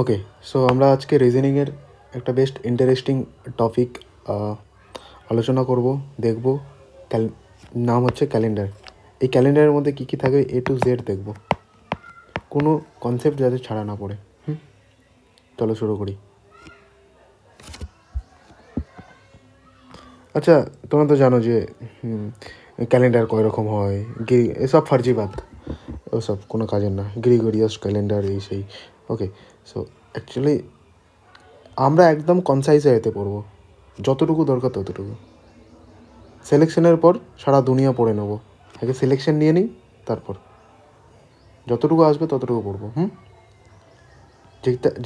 ওকে, so আমরা আজকে রিজনিংয়ের একটা বেস্ট ইন্টারেস্টিং টপিক আলোচনা করব, দেখব। নাম হচ্ছে ক্যালেন্ডার। এই ক্যালেন্ডারের মধ্যে কী কী থাকবে A to Z দেখব, কোনো কনসেপ্ট যাতে ছাড়া না পড়ে। চলো শুরু করি। আচ্ছা, তোমরা তো জানো যে ক্যালেন্ডার কয় রকম হয়, এসব ফার্জিবাদ, ওসব কোনো কাজের না। গ্রিগোরিয়াস ক্যালেন্ডার এই সেই। ওকে, সো অ্যাকচুয়ালি আমরা একদম কনসাইজ এতে পড়বো, যতটুকু দরকার ততটুকু। সিলেকশনের পর সারা দুনিয়া পড়ে নেবো, আগে সিলেকশন নিয়ে নিই, তারপর যতটুকু আসবে ততটুকু পড়বো।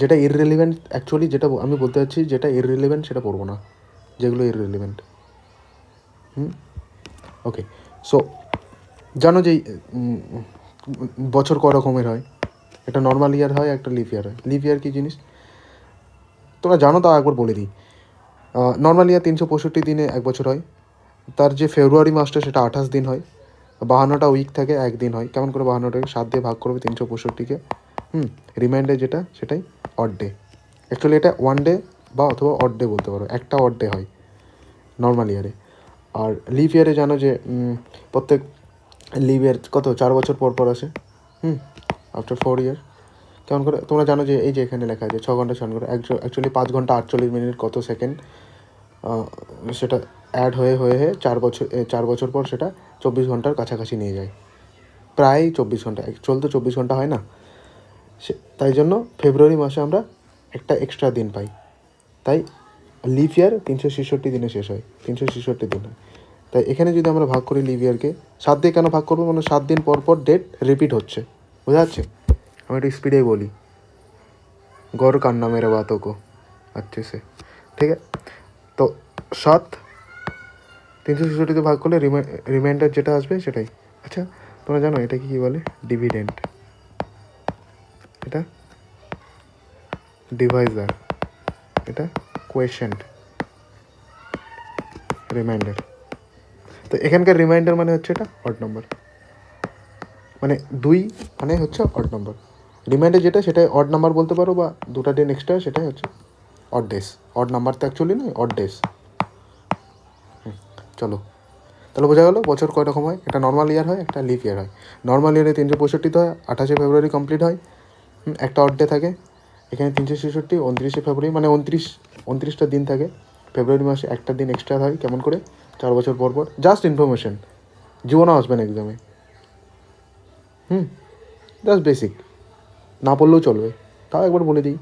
যেটা ইররিলেভেন্ট, অ্যাকচুয়ালি যেটা আমি বলতে চাচ্ছি, যেটা ইররিলেভেন্ট সেটা পড়বো না, যেগুলো ইররিলেভেন্ট। ওকে, সো জানো যে বছর ক রকমের হয়? একটা নর্মাল ইয়ার হয়, একটা লিপ ইয়ার হয়। লিপ ইয়ার কী জিনিস তোমরা জানো, তাও একবার বলে দিই। নর্মাল ইয়ার 365 দিনে এক বছর হয়। তার যে ফেব্রুয়ারি মাসটা সেটা 28 দিন হয়, 52টা উইক থাকে, একদিন হয়। কেমন করে 52টাকে 7 দিয়ে ভাগ করবে 365-কে। রিমাইন্ডার যেটা সেটাই অড ডে। অ্যাকচুয়ালি এটা 1 ডে বা অথবা অড ডে বলতে পারো, একটা অড ডে হয় নর্মাল ইয়ারে। আর লিভ ইয়ারে জানো যে প্রত্যেক লিভ ইয়ার কত 4 বছর পর পর আসে। আফটার 4 ইয়ার। কেমন করে তোমরা জানো যে এই যে এখানে লেখা আছে 6 ঘন্টা 6 ঘন্টা, অ্যাকচুয়ালি 5 ঘন্টা 48 মিনিট কত সেকেন্ড, সেটা অ্যাড হয়ে হয়ে 4 বছর পর সেটা 24 ঘন্টার কাছাকাছি নিয়ে যায়, প্রায় 24 ঘন্টা। অ্যাকচুয়াল তো 24 ঘন্টা হয় না, তাই জন্য ফেব্রুয়ারি মাসে আমরা একটা এক্সট্রা দিন পাই। তাই লিভ ইয়ার 366 দিনে শেষ হয়, 366 দিন হয়। তাই এখানে যদি আমরা ভাগ করি লিভ ইয়ারকে 7 দিয়ে, কেন ভাগ করবো? মানে 7 দিন পর পর ডেট রিপিট হচ্ছে, বোঝা যাচ্ছে? আমি একটু স্পিডেই বলি, গৌর কান্না মেরে বাতোं को अच्छे से, ঠিক আছে? তো 7 366 ভাগ করলে রিমাইন্ডার যেটা আসবে সেটাই। আচ্ছা, তোমরা জানো এটা কী বলে? ডিভিডেন্ড। এটা ডিভাইজার, এটা কোয়েশেন্ট, রিমাইন্ডার। তো এখানকার রিমাইন্ডার মানে হচ্ছে এটা অড নাম্বার, মানে 2 মানে হচ্ছে অড নাম্বার। রিমাইন্ডার যেটা সেটাই অড নাম্বার বলতে পারো, বা 2টা দিন এক্সট্রা সেটাই হচ্ছে অড ডেস। অড নাম্বার তো অ্যাকচুয়ালি নয়, অড ডেস। চলো, তাহলে বোঝা গেলো বছর কয় রকম হয়। একটা নর্মাল ইয়ার হয়, একটা লিভ ইয়ার হয়। নর্মাল ইয়ারে 365 হয়, 28 ফেব্রুয়ারি কমপ্লিট হয়। একটা অড ডে থাকে। এখানে 366, 29 ফেব্রুয়ারি, মানে 29টা দিন থাকে। ফেব্রুয়ারি মাসে একটা দিন এক্সট্রা হয়। কেমন করে? 4 বছর পর পর। জাস্ট ইনফরমেশন, জীবনও আসবে না এক্সামে। জাস্ট বেসিক, না পড়লেও চলবে, তাও একবার বলে দিই।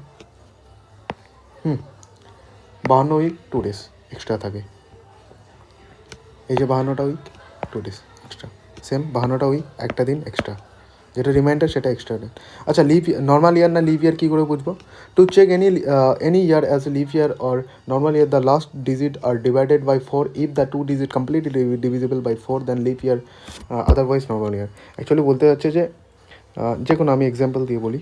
52 উইক 2 ডেজ এক্সট্রা থাকে। এই যে 52টা উইক 2 ডেজ এক্সট্রা, সেম 52টা উইক একটা দিন এক্সট্রা, যেটা রিমাইন্ডার সেটা এক্সট্রা দিন। আচ্ছা, নর্মাল ইয়ার না লিভ ইয়ার কী করে বুঝবো? To check any year as leap year or normal year, the last digit are divided by 4. If the 2 digit completely divisible by 4, then leap year, otherwise normal year. Actually বলতে যাচ্ছে যে কোনো আমি example দিয়ে বলি।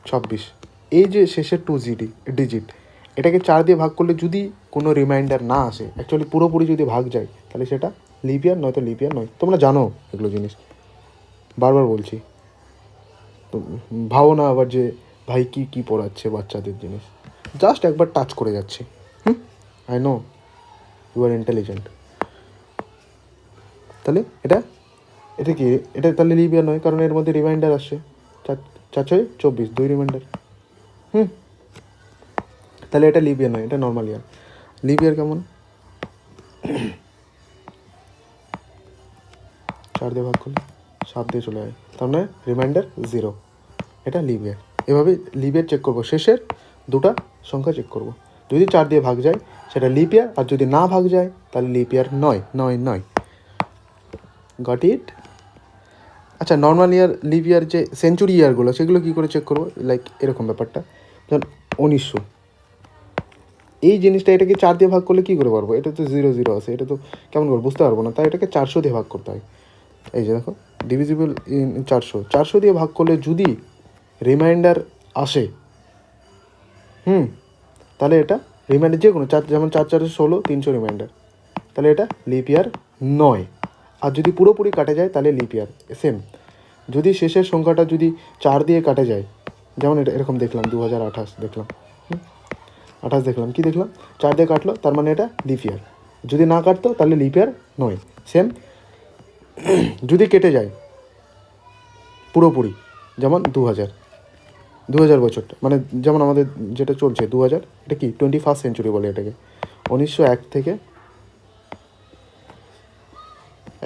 26, এই যে শেষের 2 ডিজিট, এটাকে 4 দিয়ে ভাগ করলে যদি কোনো রিমাইন্ডার না আসে, অ্যাকচুয়ালি পুরোপুরি যদি ভাগ যায়, তাহলে সেটা লিপ ইয়ার, নয়তো লিপ ইয়ার নয়। তোমরা জানো এগুলো জিনিস, বারবার বলছি। তো ভাবো না আবার যে ভাই কী পড়াচ্ছে বাচ্চাদের জিনিস, জাস্ট একবার টাচ করে যাচ্ছে। I know you are intelligent. তাহলে এটা কি? এটা তাহলে লিপ ইয়ার নয়, কারণ এর মধ্যে রিমাইন্ডার আসছে। 4 24, 2 রিমাইন্ডার। তাহলে এটা লিভ ইয়ার নয়, এটা নর্মাল ইয়ার। লিভ ইয়ার কেমন? 4 দিয়ে ভাগ করলে 7 দিয়ে চলে যায়, তার মানে রিমাইন্ডার 0, এটা লিভ ইয়ার। এভাবে লিভ ইয়ার চেক করবো, শেষের 2টা সংখ্যা চেক করবো। যদি 4 দিয়ে ভাগ যায় সেটা লিভ ইয়ার, আর যদি না ভাগ যায় তাহলে লিভ ইয়ার নয়। Got it? আচ্ছা, নর্মাল ইয়ার লিভ ইয়ার যে সেঞ্চুরি ইয়ারগুলো, সেগুলো কী করে চেক করবো? লাইক এরকম ব্যাপারটা, যেমন 1900, এই জিনিসটা এটাকে 4 দিয়ে ভাগ করলে কী করে পারবো? এটা তো 0 আছে, এটা তো কেমন করে বুঝতে পারবো না। তাই এটাকে 400 দিয়ে ভাগ করতে হয়। এই যে দেখো, ডিভিজিবল ইন 400 দিয়ে ভাগ করলে যদি রিমাইন্ডার আসে, তাহলে এটা রিমাইন্ডার যে কোনো 4, যেমন 4 4 16, 300 রিমাইন্ডার, তাহলে এটা লিপ ইয়ার নয়। আর যদি পুরোপুরি কাটে যায় তাহলে লিপ ইয়ার। সেম যদি শেষের সংখ্যাটা যদি 4 দিয়ে কাটে যায়, যেমন এটা এরকম দেখলাম 2028 দেখলাম, 28 দেখলাম, কি দেখলাম 4 দিয়ে কাটলো, তার মানে এটা লিপ ইয়ার। যদি না কাটতো তাহলে লিপ ইয়ার নয়। সেম যদি কেটে যায় পুরোপুরি, যেমন 2000 বছরটা, মানে যেমন আমাদের যেটা চলছে 2000, এটা কি 21st সেঞ্চুরি বলে এটাকে। 1901 থেকে,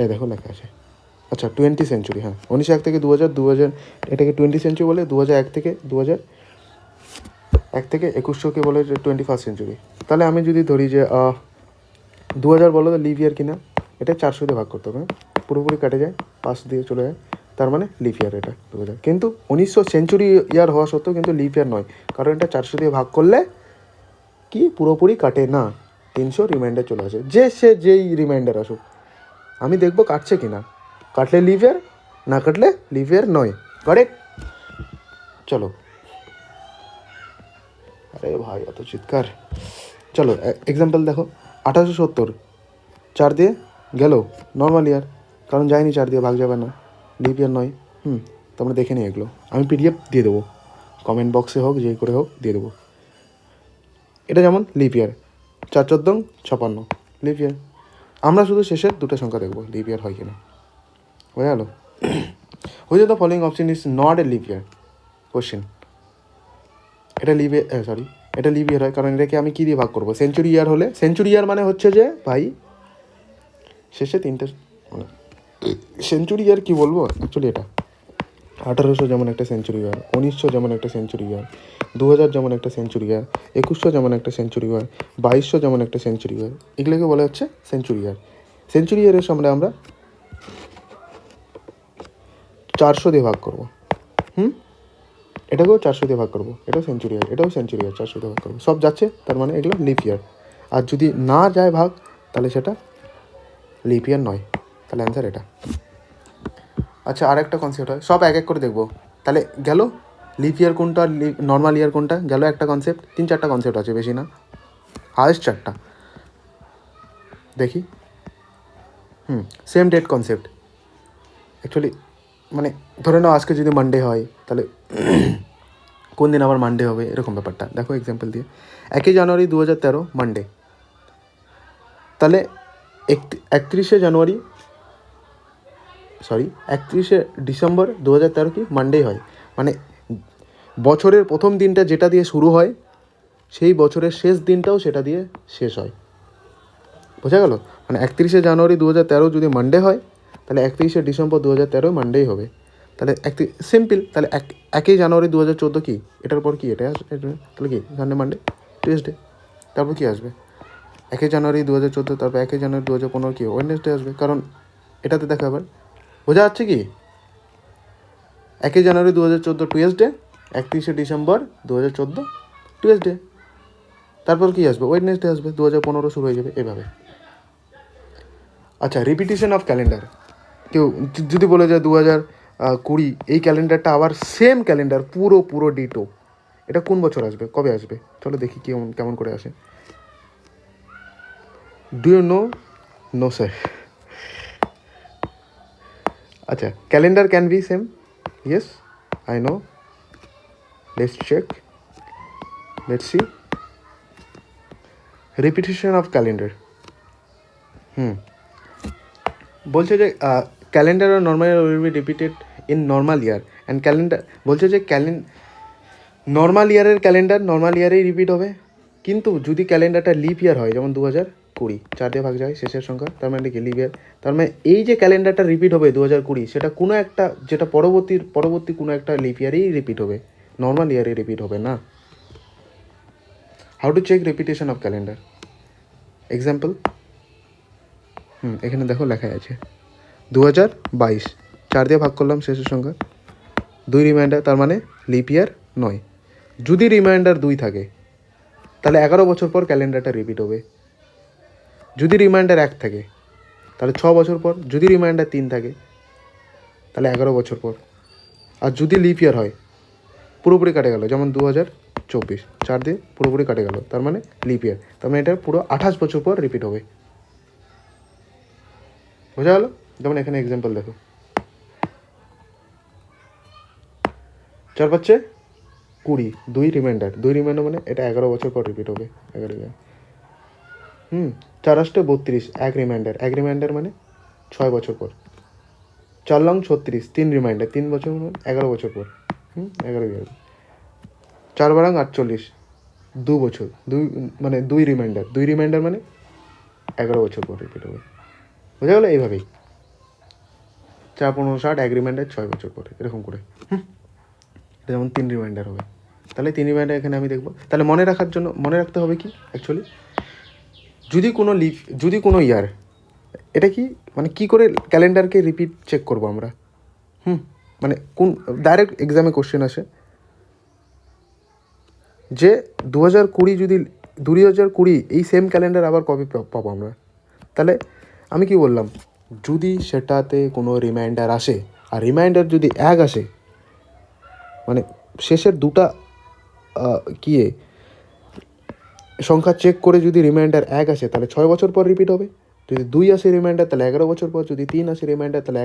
এই দেখো লেখা আছে, আচ্ছা 20 সেঞ্চুরি, হ্যাঁ 1901 থেকে 2000 এটাকে 20 সেঞ্চুরি বলে, 2001 থেকে 2100কে বলে 21st সেঞ্চুরি। তাহলে আমি যদি ধরি যে 2000 বলো তো লিপ ইয়ার কিনা, এটা 400 দিয়ে ভাগ করতে হবে, পুরোপুরি কাটে যায়, 5 দিয়ে চলে যায়, তার মানে লিপ ইয়ার এটা 2000। কিন্তু 1900 সেঞ্চুরি ইয়ার হওয়া সত্ত্বেও কিন্তু লিপ ইয়ার নয়, কারণ এটা 400 দিয়ে ভাগ করলে কি পুরোপুরি কাটে না, 300 রিমাইন্ডার চলে আসে, যেই রিমাইন্ডার আসুক, আমি দেখবো কাটছে কি না, কাটলে লিপ ইয়ার, না কাটলে লিপ ইয়ার নয়। কারেক্ট? চলো, আরে ভাই এত চিৎকার। চলো এক্সাম্পল দেখো, 1870 4 দিয়ে গেল, নর্মাল ইয়ার, কারণ যায়নি 4 দিয়ে ভাগ যাবে না, লিপ ইয়ার নয়। তোমরা দেখে নিই এগুলো, আমি পিডিএফ দিয়ে দেবো, কমেন্ট বক্সে হোক যেই করে হোক দিয়ে দেবো। এটা যেমন লিপ ইয়ার, 4 14 56 লিপ ইয়ার। আমরা শুধু শেষের দুটো সংখ্যা দেখবো লিপ ইয়ার হয় কিনা, হয়ে গেল। Which of the following option is not a leap year? Question, এটা লিপ ইয়ার, সরি এটা লিপ ইয়ার হয়, কারণ এটাকে আমি কী দিয়ে ভাগ করবো? সেঞ্চুরি ইয়ার হলে, সেঞ্চুরি ইয়ার মানে হচ্ছে যে ভাই শেষে 3টে, মানে সেঞ্চুরি ইয়ার কী বলবো অ্যাকচুয়ালি, এটা 1800 যেমন একটা সেঞ্চুরি ইয়ার, 1900 যেমন একটা সেঞ্চুরি ইয়ার, 2000 যেমন একটা সেঞ্চুরি ইয়ার, 2100 যেমন একটা সেঞ্চুরি ইয়ার, 2200 যেমন একটা সেঞ্চুরি ইয়ার, এগুলোকে বলা হচ্ছে সেঞ্চুরি ইয়ার। সেঞ্চুরি ইয়ারের সামনে আমরা 400 দিয়ে ভাগ করবো, এটাকেও 400 দিয়ে ভাগ করবো, এটাও সেঞ্চুরি ইয়ার, এটাও সেঞ্চুরি ইয়ার, 400 দিয়ে ভাগ করবো, সব যাচ্ছে, তার মানে এগুলো লিপ ইয়ার। আর যদি না যায় ভাগ, তাহলে সেটা লিপ ইয়ার নয়, তাহলে অ্যান্সার এটা। আচ্ছা, আর একটা কনসেপ্ট হয়, সব এক এক করে দেখবো। তাহলে গেল লিপ ইয়ার কোনটা, নর্মাল ইয়ার কোনটা, গেল একটা কনসেপ্ট। 3-4টা কনসেপ্ট আছে, বেশি না, হায়েস্ট 4টা। দেখি, সেম ডেট কনসেপ্ট। অ্যাকচুয়ালি মানে ধরে নাও আজকে যদি মানডে হয়, তাহলে কোন দিন আবার মানডে হবে, এরকম ব্যাপারটা দেখো এক্সাম্পল দিয়ে। 1 জানুয়ারি 2013 মানডে, তাহলে 31 ডিসেম্বর 2013 কি মানডেই হয়, মানে বছরের প্রথম দিনটা যেটা দিয়ে শুরু হয়, সেই বছরের শেষ দিনটাও সেটা দিয়ে শেষ হয়। বোঝা গেল? মানে 31 জানুয়ারি 2013 যদি মানডে হয়, তাহলে 31 ডিসেম্বর 2013 মানডেই হবে। তাহলে সিম্পল, তাহলে 1 জানুয়ারি 2014 কি, এটার পর কি এটা আসবে, তাহলে কি সানডে মানডে টিউসডে, তারপর কি আসবে 1 জানুয়ারি 2014, তারপর 1 জানুয়ারি 2015 কি ওয়েডনেসডে আসবে, কারণ এটাতে দেখা আবার। বোঝা যাচ্ছে কি? 1 জানুয়ারি 2014 টুয়েসডে, 31 ডিসেম্বর 2014 টুয়েসডে, তারপর কি আসবে ওয়েডনেসডে আসবে, 2015 শুরু হয়ে যাবে এভাবে। আচ্ছা, রিপিটিশন অফ ক্যালেন্ডার, কেউ যদি বলে যায় 2020 এই ক্যালেন্ডারটা আবার সেম ক্যালেন্ডার, পুরো ডিটো, এটা কোন বছর আসবে, কবে আসবে? চলো দেখি কেমন করে আসে। Do you know? No sir. আচ্ছা, calendar can be same, yes I know, let's check, let's see. Repetition of calendar, বলছে যে ক্যালেন্ডার আর normal year will be repeated in normal year and calendar, বলছে যে নর্মাল ইয়ারের calendar normal ইয়ারেই repeat হবে, কিন্তু যদি ক্যালেন্ডারটা লিপ ইয়ার হয়, যেমন 2020 4 দিয়ে ভাগ যায় শেষের সংখ্যা, তার মানে কি লিপ ইয়ার, তার মানে এই যে ক্যালেন্ডারটা রিপিট হবে 2020, সেটা কোনো একটা, যেটা পরবর্তী কোনো একটা লিপ ইয়ারেই রিপিট হবে, নর্মাল ইয়ারে রিপিট হবে না। How to check repetition of calendar? Example, এখানে দেখো লেখা আছে 2022 4 দিয়ে ভাগ করলাম শেষের সংখ্যা, 2 রিমাইন্ডার, তার মানে লিপ ইয়ার নয়। যদি রিমাইন্ডার 2 থাকে, তাহলে 11 বছর পর ক্যালেন্ডারটা রিপিট হবে। যদি রিমাইন্ডার 1 থাকে, তাহলে 6 বছর পর। যদি রিমাইন্ডার 3 থাকে, তাহলে 11 বছর পর। আর যদি লিপ ইয়ার হয়, পুরোপুরি কাটে গেল, যেমন 2024 4 দিয়ে পুরোপুরি কাটে গেল, তার মানে লিপ ইয়ার, তার মানে এটা পুরো 28 বছর পর রিপিট হবে। বোঝা গেল? যেমন এখানে এক্সাম্পল দেখো, 4 পাচ্ছে 20, 2 রিমাইন্ডার মানে এটা 11 বছর পর রিপিট হবে। 11 4 আসতে 32, 1 রিমাইন্ডার মানে 6 বছর পর। 4 লং 36, 3 রিমাইন্ডার, 3 বছর মানে 11 বছর পর। 11 ইয়ার। 4 বারাং 48, 2 বছর, 2 রিমাইন্ডার মানে 11 বছর পর রিপিট হবে। বোঝা গেলো? এইভাবেই 4 15 60, 1 রিমাইন্ডার 6 বছর পরে, এরকম করে। এটা যেমন 3 রিমাইন্ডার হবে, তাহলে 3 রিমাইন্ডার এখানে আমি দেখবো। তাহলে মনে রাখতে হবে কি অ্যাকচুয়ালি, যদি কোনো ইয়ার, এটা কি মানে কী করে ক্যালেন্ডারকে রিপিট চেক করবো আমরা? মানে কোন ডাইরেক্ট এক্সামে কোশ্চেন আসে যে 2020 এই সেম ক্যালেন্ডার আবার কবে পাবো আমরা? তাহলে আমি কি বললাম, যদি সেটাতে কোনো রিমাইন্ডার আসে, আর রিমাইন্ডার যদি 1 আসে, মানে শেষের দুটা সংখ্যা চেক করে যদি রিমাইন্ডার 1 আসে, তাহলে 6 বছর পর রিপিট হবে। যদি 2 আসে রিমাইন্ডার, তাহলে 11 বছর পর। যদি 3 আসে রিমাইন্ডার, তাহলে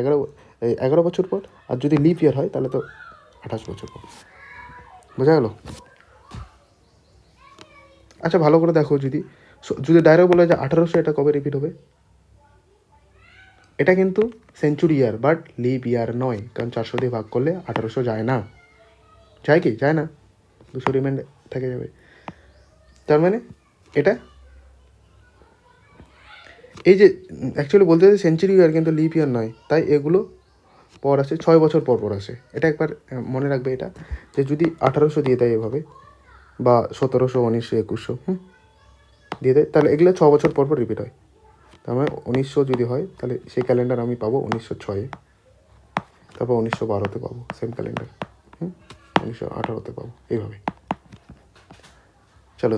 11 বছর পর। আর যদি লিপ ইয়ার হয় তাহলে তো 28 বছর পর। বোঝা গেল? আচ্ছা, ভালো করে দেখো, যদি ডাইরেক্ট বলে যে 1800, এটা কবে রিপিট হবে? এটা কিন্তু সেঞ্চুরি ইয়ার, বাট লিপ ইয়ার নয়, কারণ 400 দিয়ে ভাগ করলে 1800 যায় না। যায় কি? যায় না, 200 রিমাইন্ডার থেকে যাবে। তার মানে এটা এই যে অ্যাকচুয়ালি বলতে চাই সেঞ্চুরি ইয়ার, কিন্তু লিপ ইয়ার নয়, তাই এগুলো পর আসে 6 বছর পর পর আসে। এটা একবার মনে রাখবে, এটা যে যদি 1800 দিয়ে দেয় এভাবে, বা 1700, 1900, 2100 দিয়ে দেয়, তাহলে এগুলো 6 বছর পর পর রিপিট হয়। তার মানে 1900 যদি হয়, তাহলে সেই ক্যালেন্ডার আমি পাবো 1906-এ, তারপর 1912-তে পাবো সেম ক্যালেন্ডার, 1918-তে পাবো, এইভাবে। চলো,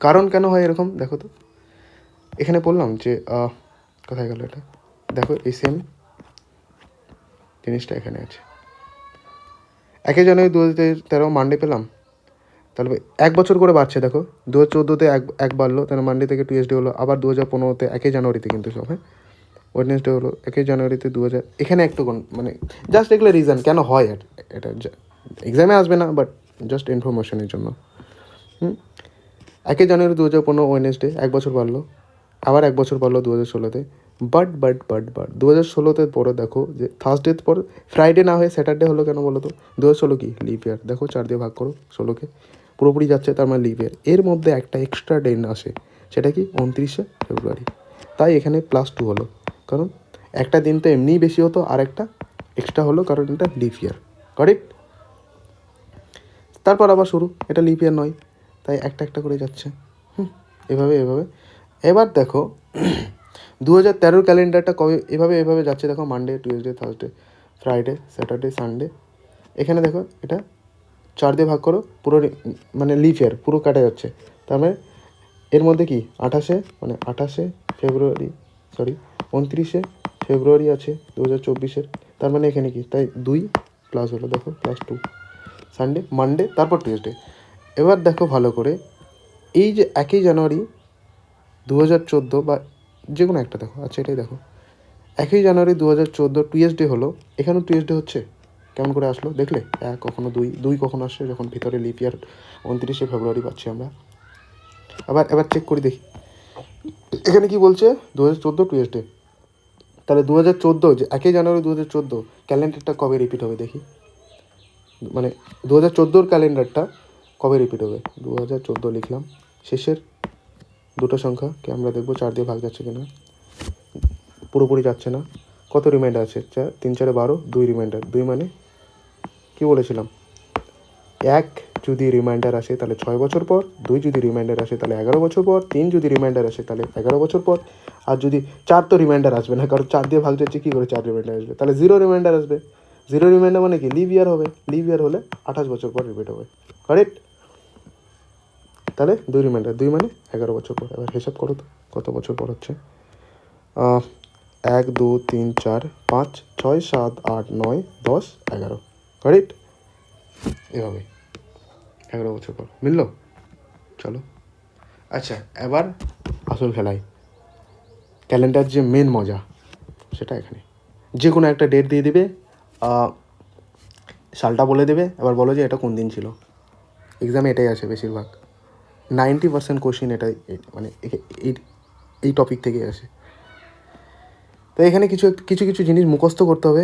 কারণ কেন হয় এরকম দেখো তো। এখানে বললাম যে কোথায় গেল এটা, দেখো এই সেম জিনিসটা এখানে আছে। 1 জানুয়ারি 2013 মানডে পেলাম, তাহলে 1 বছর করে বাড়ছে। দেখো 2014-তে এক বাড়লো, তাহলে মানডে থেকে টিউসডে হলো। আবার 2015-তে 1 জানুয়ারিতে কিন্তু সব, ওয়েডনেসডে হলো। 1 জানুয়ারিতে 2000, এখানে একটু মানে জাস্ট এগুলো রিজন কেন হয়, আর এটা এক্সামে আসবে না, বাট জাস্ট ইনফরমেশনের জন্য। 1 জানুয়ারি 2015 ওয়েডনেসডে 1 বছর বাড়লো। আবার 1 বছর বাড়লো 2016-তে। বাট 2016-তে পরে দেখো যে থার্সডের পর ফ্রাইডে না হয়ে স্যাটারডে হলো কেন বলো তো? 2016 কি লিপ ইয়ার? দেখো 4 দিয়ে ভাগ করো 16-কে, পুরোপুরি যাচ্ছে, তার মানে লিপ ইয়ার। এর মধ্যে একটা এক্সট্রা ডে আসে, সেটা কি 29শে ফেব্রুয়ারি। তাই এখানে +2 হলো, কারণ একটা দিন তো এমনিই বেশি হতো, আর একটা এক্সট্রা হলো কারণ এটা লিপ ইয়ার। কারেক্ট? তারপর আবার শুরু, এটা লিপ ইয়ার নয়, তাই একটা করে যাচ্ছে। এভাবে। এবার দেখো 2013 ক্যালেন্ডারটা কবে এভাবে যাচ্ছে। দেখো Monday, Tuesday, Thursday, Friday, Saturday, Sunday. এখানে দেখো এটা 4 দিয়ে ভাগ করো, পুরো মানে লিপ ইয়ার পুরো কাটা যাচ্ছে। তার মানে এর মধ্যে কি 28শে ফেব্রুয়ারি, 29শে ফেব্রুয়ারি আছে 2024-এর। তার মানে এখানে কি, তাই 2 প্লাস হলো, দেখো +2, সানডে, মানডে, তারপর টিউসডে। এবার দেখো ভালো করে, এই যে 1 জানুয়ারি 2014 বা যে কোনো একটা দেখো, আচ্ছা এটাই দেখো, 1 জানুয়ারি 2014 টিউসডে হলো, এখানেও টিউসডে হচ্ছে। কেমন করে আসলো দেখলে? কখনো 2 কখনো আসছে, যখন ভিতরে লিপ ইয়ার 29শে ফেব্রুয়ারি পাচ্ছি আমরা। এবার চেক করি দেখি, এখানে কি বলছে 2014 টিউসডে। তাহলে 2014 যে 1 জানুয়ারি 2014 ক্যালেন্ডারটা কবে রিপিট হবে দেখি, মানে 2014 ক্যালেন্ডারটা কবে রিপিট হবে। 2014 লিখলাম, শেষের দুটো সংখ্যাকে আমরা দেখবো 4 দিয়ে ভাগ যাচ্ছে কিনা, পুরোপুরি যাচ্ছে না। কত রিমাইন্ডার আছে? 3 4 12, 2 রিমাইন্ডার, 2 মানে কি বলেছিলাম, 1 যদি রিমাইন্ডার আসে তাহলে 6 বছর পর, 2 যদি রিমাইন্ডার আসে তাহলে 11 বছর পর, 3 যদি রিমাইন্ডার আসে তাহলে 11 বছর পর। আর যদি 4 তো রিমাইন্ডার আসবে না, কারণ 4 দিয়ে ভাগ যাচ্ছে, কী করে 4 রিমাইন্ডার আসবে? তাহলে 0 রিমাইন্ডার আসবে। 0 রিমাইন্ডার মানে কি লিভ ইয়ার হবে। লিভ ইয়ার হলে 28 বছর পর রিপিট হবে। কারেক্ট? তাহলে 2 রিমাইন্ডার, 2 মানে 11 বছর পর। এবার হিসাব করো তো কত বছর পর হচ্ছে। 1 2 3 4 5 6 7 8 9 10 11। কারেক্ট? এভাবে 11 বছর পর মিলল। চলো, আচ্ছা এবার আসল খেলায়, ক্যালেন্ডার যে মেন মজা সেটা এখানে। যে কোনো একটা ডেট দিয়ে দিবে, সালটা বলে দেবে, এবার বলো যে এটা কোন দিন ছিল। এক্সামে এটাই আসে বেশিরভাগ, 90% কোশ্চেন এটাই, মানে এই এই টপিক থেকেই আসে। তো এখানে কিছু কিছু কিছু জিনিস মুখস্থ করতে হবে।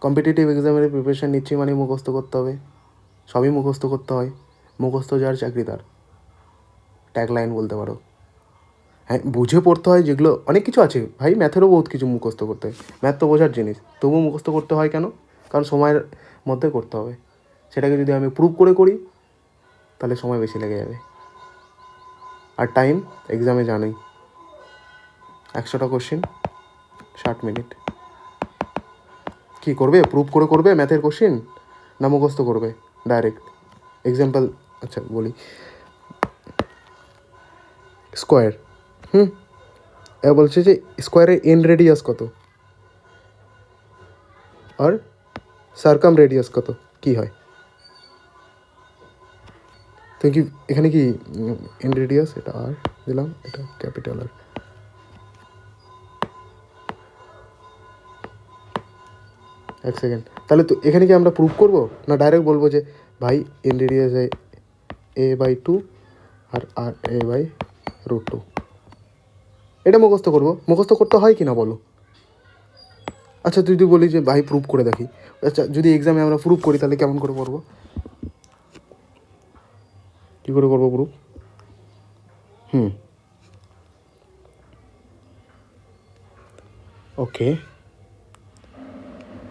কম্পিটিটিভ এক্সামের প্রিপারেশান নিচ্ছি মানে মুখস্থ করতে হবে, সবই মুখস্থ করতে হয়। মুখস্থ যার চাকরি তার, ট্যাগলাইন বলতে পারো। হ্যাঁ, বুঝে পড়তে হয়, যেগুলো অনেক কিছু আছে ভাই, ম্যাথেরও বহুত কিছু মুখস্থ করতে হয়। ম্যাথ তো বোঝার জিনিস, তবুও মুখস্থ করতে হয় কেন? কারণ সময়ের মধ্যে করতে হবে। সেটাকে যদি আমি প্রুভ করে করি তাহলে সময় বেশি লেগে যাবে। আর টাইম এক্সামে জানোই, 100টা কোশ্চেন, 60 মিনিট। কী করবে? প্রুভ করে করবে ম্যাথের কোশ্চেন, না মুখস্থ করবে ডাইরেক্ট? এক্সাম্পল আচ্ছা বলি, স্কোয়ার, এবার বলছে যে স্কোয়ারের এন্ড রেডিয়াস কত আর সার্কাম রেডিয়াস কত, কী হয়? তো কি এখানে কি এন্ড রেডিয়াস, এটা আর দিলাম, এটা ক্যাপিটাল আর। এক সেকেন্ড, তাহলে তো এখানে কি আমরা প্রুভ করবো, না ডাইরেক্ট বলবো যে ভাই and radius a/2 R a/√2? এটা মুখস্থ করবো, মুখস্থ করতে হয় কি না বলো? আচ্ছা যদি বলি যে ভাই প্রুভ করে দেখি, আচ্ছা যদি এক্সামে আমরা প্রুভ করি তাহলে কেমন করে করবো, কী করে করবো প্রুভ? ওকে,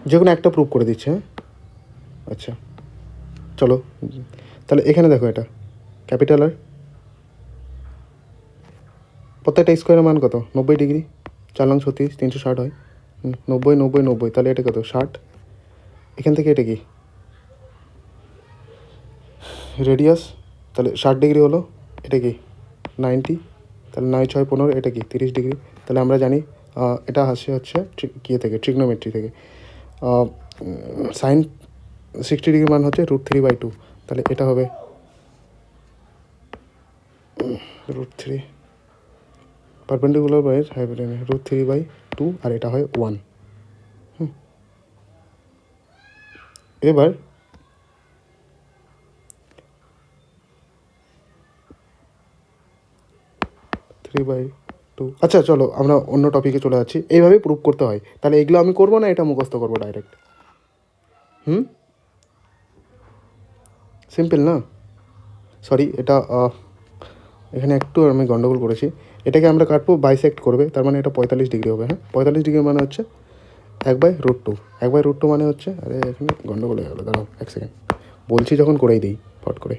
যে কোনো একটা প্রুভ করে দিচ্ছে, হ্যাঁ আচ্ছা চলো। তাহলে এখানে দেখো, এটা ক্যাপিটাল আর, প্রত্যেকটা স্কোয়ারের মান কত? 90 ডিগ্রি, 4 লং 36, 360 হয়। 90 90 90, তাহলে এটা কত? 60। এখান থেকে এটা কি রেডিয়াস, তাহলে 60 ডিগ্রি হলো। এটা কি 90, তাহলে 9 6 15, এটা কি 30 ডিগ্রি। তাহলে আমরা জানি এটা হচ্ছে কী থেকে, ট্রিগনোমেট্রি থেকে। সাইন 60 ডিগ্রি মান হচ্ছে √3/2, তাহলে এটা হবে √3, পারপেন্ডিকুলার বাই হাইপোটেনিউজ, √3/2, আর এটা হয় 1। এবার √3/2, আচ্ছা চলো আমরা অন্য টপিকে চলে যাচ্ছি। এইভাবে প্রুভ করতে হয়, তাহলে এগুলো আমি করবো না, এটা মুখস্থ করবো ডাইরেক্ট? সিম্পল না? সরি, এটা এখানে একটু আমি গন্ডগোল করেছি। এটাকে আমরা কাটবো, বাইসেক্ট করবে, তার মানে এটা 45 ডিগ্রি হবে। হ্যাঁ, 45 ডিগ্রি মানে হচ্ছে 1/√2। 1/√2 মানে হচ্ছে, আরে এখানে গন্ডগোল হয়ে গেলো, দাঁড়াও এক সেকেন্ড, বলছি যখন করেই দিই ফট করে।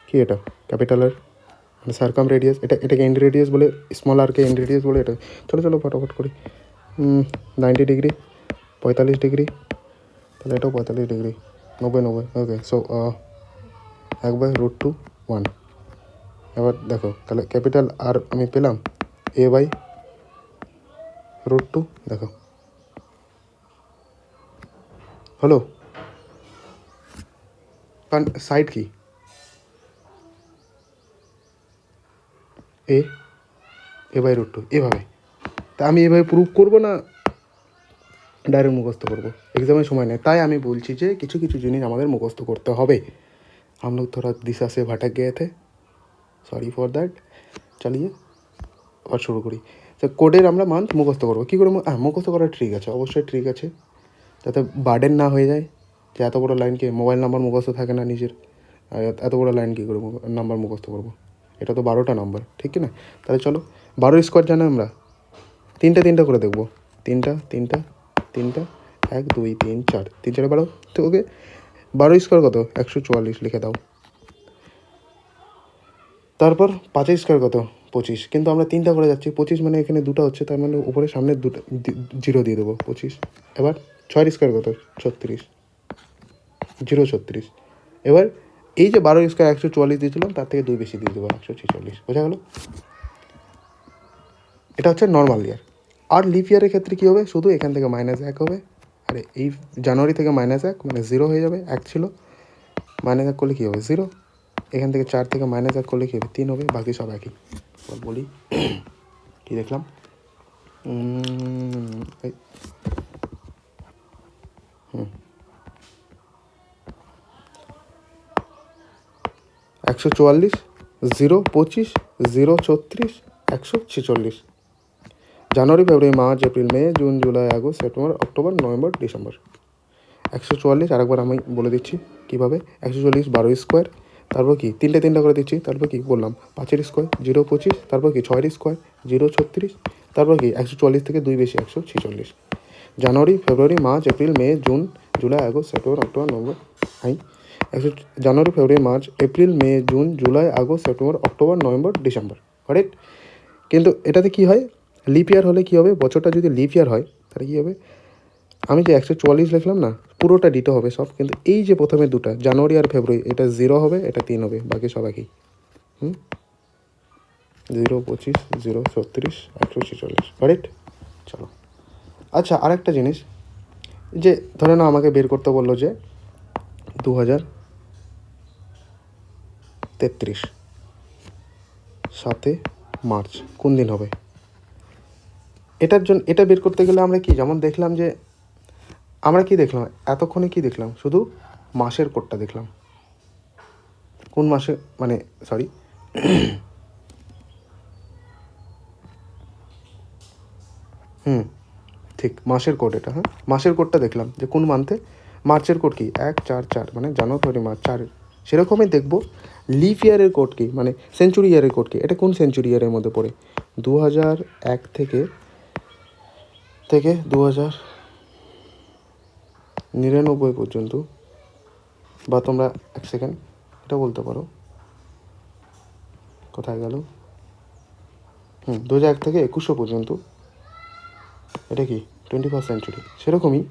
কি এটা? ক্যাপিটাল আর, মানে সার্কাম রেডিয়াস, এটাকে এন্ড রেডিয়াস বলে, স্মল আরকে এন্ড রেডিয়াস বলে। এটা চলো চলো ফটাফট করি। 90 ডিগ্রি, 45 ডিগ্রি, তাহলে এটাও 45 ডিগ্রি, 90 90। ওকে, সো 1/√2 1। এবার দেখো, তাহলে ক্যাপিটাল আর আমি পেলাম a/√2, দেখো হলো। কারণ সাইড কি a/√2, এভাবে। তা আমি এভাবে প্রুভ করবো না ডাইরেক্ট মুখস্থ করবো? এক্সামের সময় নেই, তাই আমি বলছি যে কিছু কিছু জিনিস আমাদের মুখস্থ করতে হবে। हम लोग थोड़ा दिशा से भटक गए थे, সরি ফর দ্যাট। চালিয়ে আবার শুরু করি। তো কোডের আমরা মান মুখস্থ করবো কী করে? মুখস্থ করার ট্রিক আছে, অবশ্যই ট্রিক আছে, যাতে বার্ডেন না হয়ে যায়। যে এত বড় লাইনকে, মোবাইল নাম্বার মুখস্থ থাকে না নিজের, আর এত বড় লাইন কী করে নাম্বার মুখস্থ করবো? এটা তো 12টা নাম্বার, ঠিক কি না? তাহলে চলো 12 স্কোয়ার জানো আমরা, তিনটা করে দেখবো। তিনটা 1 2 3 4, 3 4 12, তো ওকে 12 স্কোয়ার কত? 144 লিখে দাও। তারপর 5 স্কোয়ার কত? 25, কিন্তু আমরা 3টা করে যাচ্ছি। 25 মানে এখানে 2টা হচ্ছে, তার মানে উপরে সামনে 2টা 0 দিয়ে দেবো, 25। এবার 6 স্কোয়ার কত? 36, 0 36। এবার এই যে 12 স্কোয়ার 144 দিয়েছিলাম, তার থেকে 2 বেশি দিয়ে দেবো, 146। বোঝা গেল? এটা হচ্ছে নর্মাল ইয়ার। আর লিপ ইয়ারের ক্ষেত্রে কী হবে? শুধু এখান থেকে -1 হবে, আর এই জানুয়ারি থেকে -1 মানে 0 হয়ে যাবে। 1 ছিল, -1 করলে কী হবে? 0। এখান থেকে 4 থেকে -1 করলে কী হবে 3 হবে, বাকি সব একই। এবার বলি কী দেখলাম, এই 144, 025, 036, 146। January, February, March, April, May, June, July, August, September, October, November, December. 144 আরেকবার আমি বলে দিচ্ছি কীভাবে। 140 12 স্কোয়ার, তারপর কি 3টে করে দিচ্ছি, তারপর কি বললাম 5 স্কোয়ার, 025, তারপর কি 6 স্কোয়ার, 036, তারপর কি 144 থেকে 2 বেশি 146। January, February, March, April, May, June, July, August, September, October, November. January, February, March, April, May, June, July, August, September, October, November, December. Correct? কিন্তু এটাতে কি হয়, লিপ ইয়ার হলে কী হবে, বছরটা যদি লিপ ইয়ার হয় তাহলে কী হবে, আমি যে 144 লিখলাম না, পুরোটা ডিটো হবে সব, কিন্তু এই যে প্রথমে দুটা জানুয়ারি আর ফেব্রুয়ারি, এটা 0 হবে, এটা 3 হবে, বাকি সব একই। 025, 036, 146। কারেক্ট? চলো, আচ্ছা আরেকটা জিনিস, যে ধরে না আমাকে বের করতে বললো যে 2033 7 মার্চ কোন দিন হবে। এটার জন্য এটা বের করতে গেলে আমরা কি, যেমন দেখলাম যে আমরা কি দেখলাম এতক্ষণে, কি দেখলাম, শুধু মাসের কোডটা দেখলাম, কোন মাসে, মানে সরি ঠিক মাসের কোড এটা, হ্যাঁ মাসের কোডটা দেখলাম যে কোন মান্থে, মার্চের কোড কি 1-4-4, মানে জানুয়ারি, ফেব্রুয়ারি, মার্চ 4। সেরকমই দেখবো লিপ ইয়ারের কোড কি, মানে সেঞ্চুরি ইয়ারের কোড কি, এটা কোন সেঞ্চুরি ইয়ারের মধ্যে পড়ে, 2001 থেকে 2099 পর্যন্ত, বা তোমরা এক সেকেন্ড এটা বলতে পারো, কোথায় গেল, 2001 থেকে 2100 পর্যন্ত, এটা কি 21st সেঞ্চুরি। সেরকমই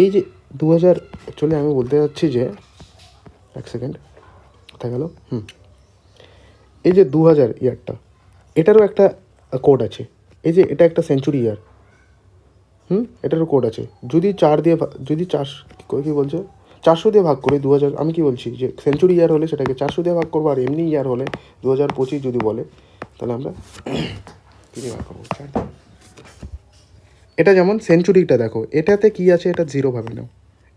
এই যে 2000, অ্যাকচুয়ালি আমি বলতে যাচ্ছি যে এক সেকেন্ড কোথায় গেল, এই যে 2000 ইয়ারটা, এটারও একটা কোড আছে, এই যে এটা একটা সেঞ্চুরি ইয়ার, এটারও কোড আছে। যদি 4 দিয়ে যদি 4 কী বলছে 400 দিয়ে ভাগ করে 2000, আমি কি বলছি যে সেঞ্চুরি ইয়ার হলে সেটাকে 400 দিয়ে ভাগ করবো, আর এমনি ইয়ার হলে 2025 যদি বলে, তাহলে আমরা কী দিয়ে ভাগ করবো, 4 দিয়ে। এটা যেমন সেঞ্চুরিটা দেখো, এটাতে কি আছে, এটা 0 ভাবে নাও,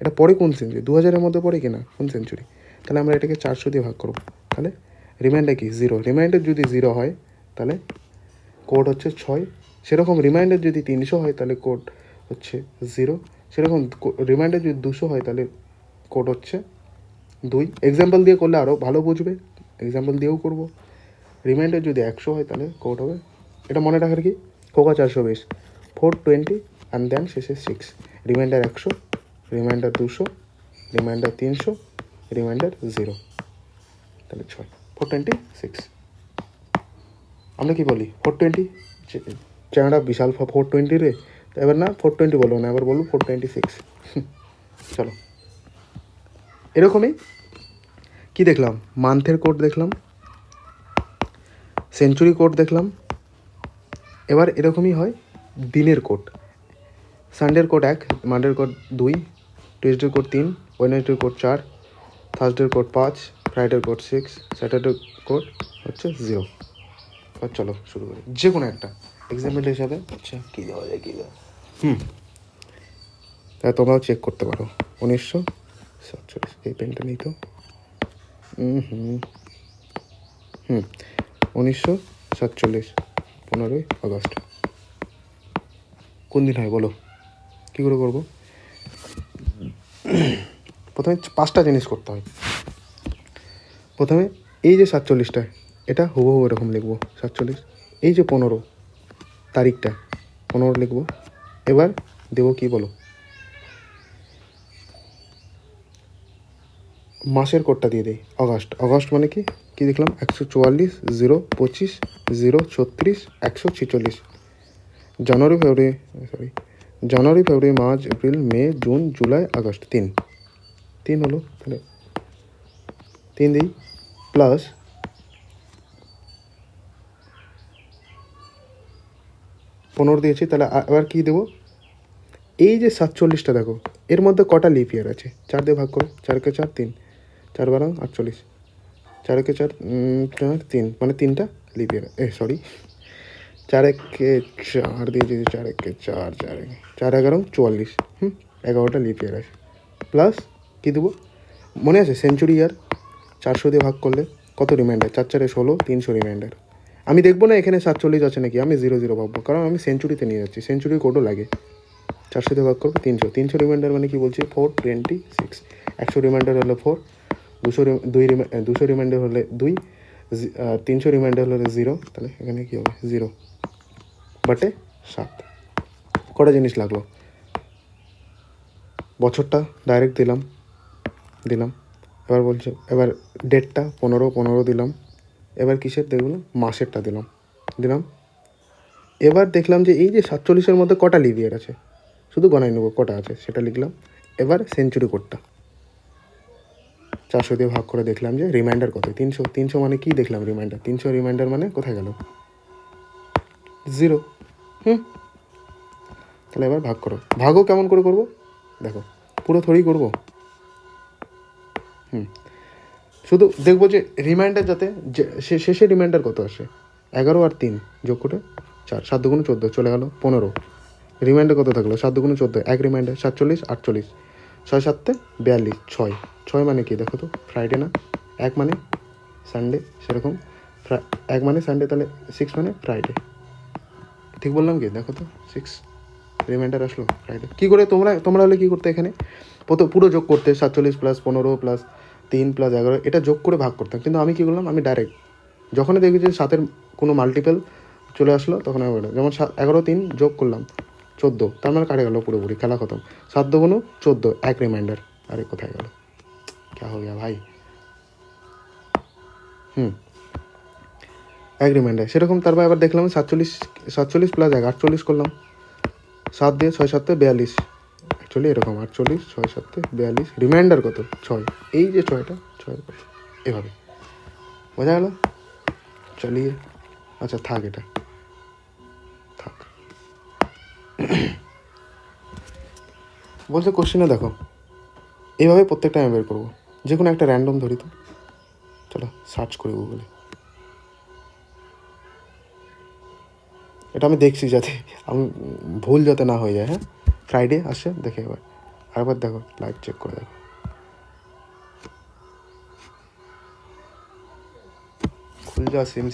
এটা পরে কোন সেঞ্চুরি, 2000-এর মধ্যে পড়ে কি না, কোন সেঞ্চুরি, তাহলে আমরা এটাকে 400 দিয়ে ভাগ করবো, তাহলে রিমাইন্ডার কি 0, রিমাইন্ডার যদি 0 হয় তাহলে কোড হচ্ছে 6, সেরকম রিমাইন্ডার যদি 300 হয় তাহলে কোড হচ্ছে 0, সেরকম রিমাইন্ডার যদি 200 হয় তাহলে কোড হচ্ছে 2। এক্সাম্পল দিয়ে করলে আরও ভালো বুঝবে, এক্সাম্পল দিয়েও করবো। রিমাইন্ডার যদি 100 হয় তাহলে কোড হবে, এটা মনে রাখার কি, কোকা 420, 420 অ্যান্ড দেন শেষে 6, রিমাইন্ডার 100, রিমাইন্ডার 200, রিমাইন্ডার 300, রিমাইন্ডার 0, তাহলে 6, 426। আমরা কি বলি 420, চ্যাংড়া বিশাল 420 রে, এবার না 420 বলবো না, এবার বলবো 426। চলো, এরকমই কি দেখলাম, মান্থের কোড দেখলাম, সেঞ্চুরি কোড দেখলাম, এবার এরকমই হয় দিনের কোড। সানডের কোড 1, মানডের কোড 2, টিউসডের কোড 3, ওয়েডনেসডের কোড 4, থার্সডের কোড 5, ফ্রাইডের কোড 6, স্যাটারডে কোড হচ্ছে 0। এবার চলো শুরু করি, যে কোনো একটা এক্সাম্পল হিসাবে। আচ্ছা কী দেওয়া যায়, কী দেওয়া, তাই তোমরাও চেক করতে পারো। 1947, এই পেনটা নেই তো, 1947 15ই আগস্ট কোন দিন হয় বলো, কী করে করবো, প্রথমে 5টা জিনিস করতে হয়। প্রথমে এই যে 47টা, এটা হুবহু এরকম লিখবো 47, এই যে 15 তারিখটা 15 লিখবো, এবার দেবো কি বলো, মাসের কোডটা দিয়ে দিই, অগাস্ট। অগাস্ট মানে কি, কী দেখলাম 144, 025, 036, 146। January, February, March, April, May, June, July, August, 3 হলো, তাহলে 3 দিই, প্লাস পনেরো দিয়েছি, তাহলে আবার কী দেবো, এই যে 47টা দেখো, এর মধ্যে কটা লিপ ইয়ার আছে, 4 দিয়ে ভাগ করো, 4 কে 4 3, 4 12 48, 4 একে 4 3 মানে 3টা লিপ ইয়ার, সরি 4 একে 4 দিয়ে যদি 4 একে 4 4 11 44, 11টা লিপ ইয়ার আছে। প্লাস কী দেবো মনে আছে, সেঞ্চুরি ইয়ার 400 দিয়ে ভাগ করলে কত রিমাইন্ডার, 4 4 16, 300 রিমাইন্ডার। আমি দেখবো না এখানে 47 আছে নাকি, আমি 0 0 ভাববো, কারণ আমি সেঞ্চুরিতে নিয়ে যাচ্ছি, সেঞ্চুরি কোডও লাগে। 400 দিয়ে ভাগ করবো 300, 300 রিমাইন্ডার মানে কি বলছি 426, 100 রিমাইন্ডার হলে 4, 200 রিমাইন্ডার হলে 2, 300 রিমাইন্ডার হলে 0, তাহলে এখানে কী হবে 0 বাটে 7। কটা জিনিস লাগলো, বছরটা ডাইরেক্ট দিলাম, এবার বলছে এবার ডেটটা 15 দিলাম, এবার কিসের দেখুন মাসেরটা দিলাম। এবার দেখলাম যে এই যে 47-এর মধ্যে কটা লিভ ইয়ার আছে, শুধু গণায় নেবো কটা আছে সেটা লিখলাম। এবার সেঞ্চুরি কোডটা 400 দিয়ে ভাগ করে দেখলাম যে রিমাইন্ডার কত, 300। 300 মানে কি দেখলাম রিমাইন্ডার, 300 রিমাইন্ডার মানে কোথায় গেল 0। তাহলে এবার ভাগ করো, ভাগও কেমন করে করবো দেখো, পুরো থোড়ি করবো, শুধু দেখবো যে রিমাইন্ডার যাতে শেষে রিমাইন্ডার কত আসে, 11 আর 3 যোগ করে 4, 7 দুগুণ 14, চলে গেল 15। রিমাইন্ডার কত থাকলো 7 দুগুণ 14, 1 রিমাইন্ডার 47, 48, 6 7 42, 6 মানে কি দেখো তো ফ্রাইডে না, 1 মানে সানডে, সেরকম 1 মানে সানডে, তাহলে 6 মানে ফ্রাইডে। ঠিক বললাম কি দেখো তো, 6 রিমাইন্ডার আসলো ফ্রাইডে। কী করে তোমরা হলে কী করতে, এখানে পুরো যোগ করতে 47 প্লাস 15 প্লাস 3 প্লাস 11 এটা যোগ করে ভাগ করতাম, কিন্তু আমি কী করলাম, আমি ডাইরেক্ট যখনই দেখি যে 7-এর কোনো মাল্টিপল চলে আসলো তখন আমি যেমন 11 3 যোগ করলাম 14, তার মানে কাটে গেলো পুরোপুরি, খেলা খতম। 7 দুগুণ 14, 1 রিমাইন্ডার, আরে কোথায় গেল, ক্যা হো গিয়া ভাই, 1 রিমাইন্ডার। সেরকম তারপর আবার দেখলাম 47 প্লাস 1 48 করলাম, 7 দিয়ে 6 7 42, অ্যাকচুয়ালি এরকম 48 6 7 42, রিমাইন্ডার কত 6, এই যে 6টা 6 এভাবে বোঝা গেল। চলিয়ে আচ্ছা থাক, এটা থাক। বলছে কোশ্চেনে দেখো এইভাবে প্রত্যেকটা আমি বের করবো, যে কোনো একটা র্যান্ডম ধরি তো, চলো সার্চ করি গুগলে। এটা আমি দেখছি যাতে আমি ভুল যাতে না হয়ে যায়। হ্যাঁ, ফ্রাইডে আসে দেখে এবার আরেকবার দেখো, লাইভ চেক করে দেখো। খুল যা সিম